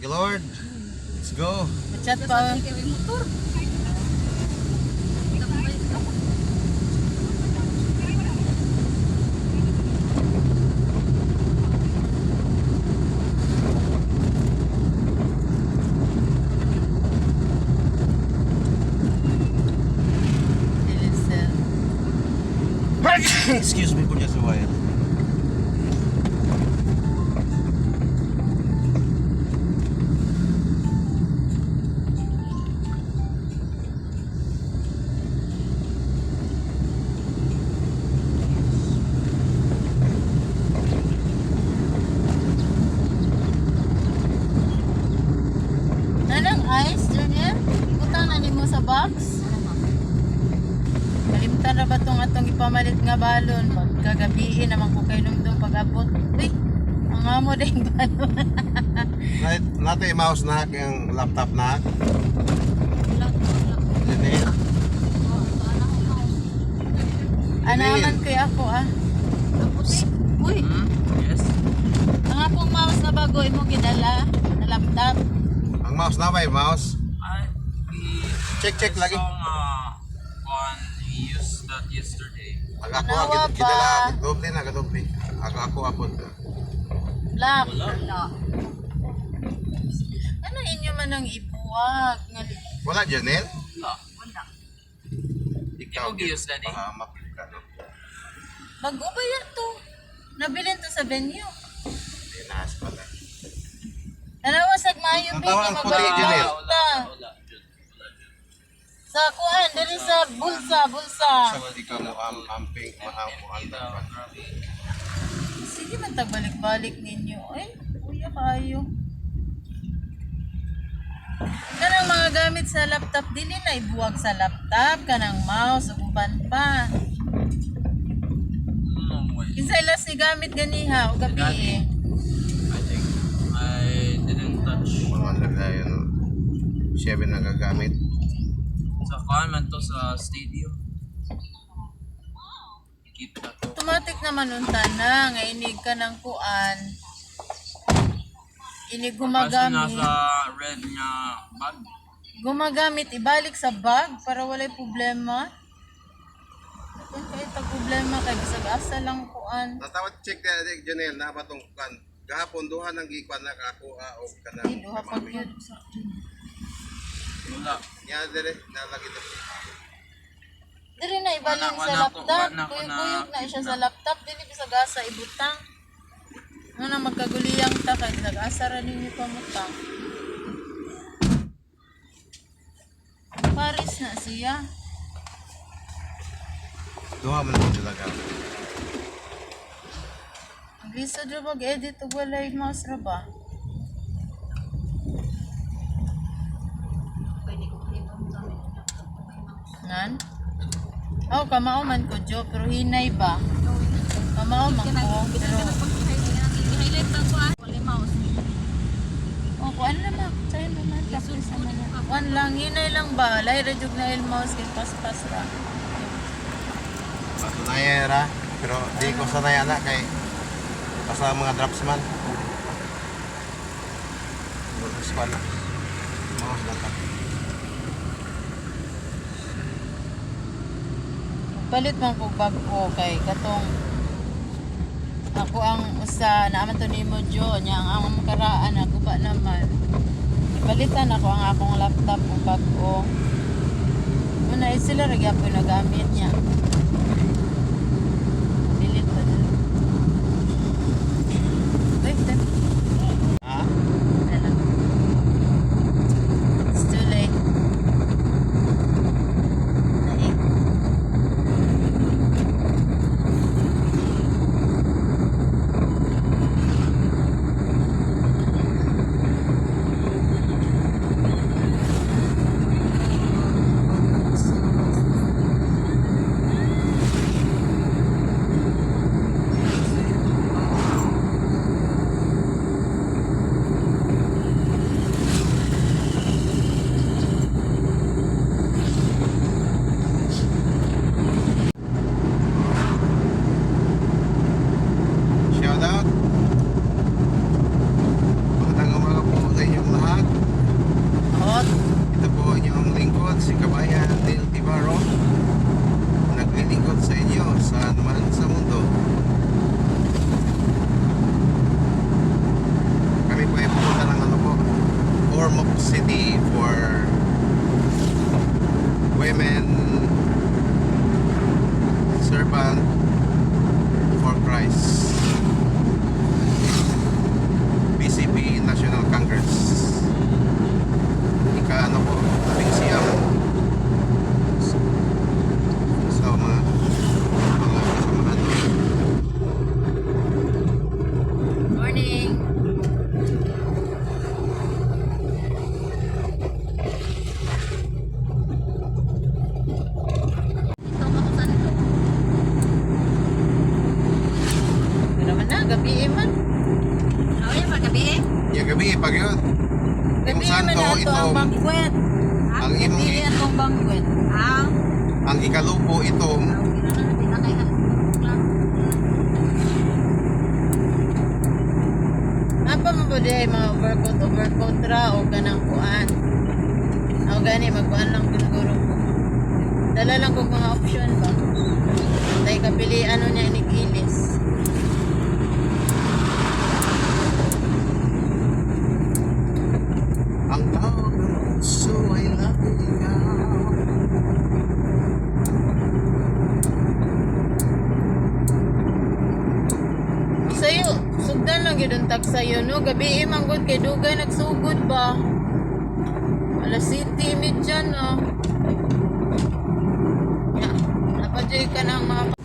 Thank you, Lord. Let's go. Chat pa. motor. Excuse me, Kuya Suwayan. Nanang ice, Junior? Ikutan na ni mo sa box? Kalimutan na ba atong ipamalit nga balon? Magkagabihin naman ko kayo nung pag-abot. Uy, ang amo din balon. Natin mouse na hack yung laptop na hack. Janelle. Anaman kayo ako Uy, Yes. ang akong mouse na bago mo gidala na laptop. Ang mouse na ba yung mouse? Check lagi. One, we used that yesterday. Ako gidala doble na gadoble. Ako apod. Black. Wala. Ano inyo man ang ibuwag nga Wala, Janelle? Wala. Ikaw Use na din. Pahamak ka, no? bago ba yan to? Nabilin to sa venue. Tinaas pala. Nanawasag mayo Ang baby tawag ang puti, Janelle. Wala. Sa kuan, dali sa bulsa. Sa hindi ka mo amping, maamuhan na. Sige man tagbalik-balik ninyo. Ay, kuya kayo. Kanang mga gamit sa laptop, dili na ibuwag sa laptop. Kanang mouse, uban pa. Kinsay last ni gamit ganiha, o gabi eh. I think I didn't touch. Mga lagay, no? 7 na gagamit. Sa comment to sa stadium. Keep na to. Automatic naman unta na, nga inig ka ng kuan. Inig Kasi gumagamit. nasa red nga bag. Gumagamit, ibalik sa bag para walay problema. Kung kahit ang problema kay bisag-asa lang kuan. Natawad check na Janelle na ba tong kan. Gahapon duha nang gikuan na ako o kana. Di duha pa gyud. Wala. Nya dire nalagi to. Dili na ibalin sa laptop. Kuyog-kuyog na siya sa laptop, dili bisag-asa ibutang. Ano na magkaguliyang ta kay bisag-asa ra ninyo pamutang. Paris na siya. Duha man ko talaga. Ang lisod ra mag-edit og walay mouse ra ba? Nan? Oh, kamao man ko jo, pero hinay ba? Kamao man ko, pero... I-highlight lang ko wala mouse. Oh, kuan naman. Sa'yo naman. Tapos naman. Kuan lang, hinay lang ba? Lay rejug na il mouse, kay pas-pas ra. Patunayan ra, pero di ko sanay ana kay basta mga drops man. Drops pa na. Mouse na ta. Palit man ko bago kay katong ako ang usa naaman to nimo Jo nya ang among karaan ako ba naman. Ipalitan ako ang akong laptop ug bago. Muna sila ra gyapon nagamit niya. Delete pa dito. Wait, Ha? Alam. It's too late. Naik. form of city for women, servant for Christ. BCP National Congress. Ika po, labing siyam. So mga kasamahan. Morning. Ito kapusan ito. Pero man na, gabi man. Ano yan paggabi eh? Ya gabi pag yun. Gabi Yung santo, man na ito ito, ang banquet. ang imong Gabi atong banquet. Ah, ang ikalupo ito, hindi na kaya. Apa mo ba dihay mga overcoat ra o kanang kuan? O gani magkuan lang siguro ko. Dala lang kog mga option ba. Tay kapili ano niya ni Gilis. ang tawag ng puso ay lagi ikaw. Sayo, sugdan lang yun ang tag sayo no. Gabi manggod kay dugay nagsugod ba. Alas City medyan no. Ya, napadyoy ka ng mga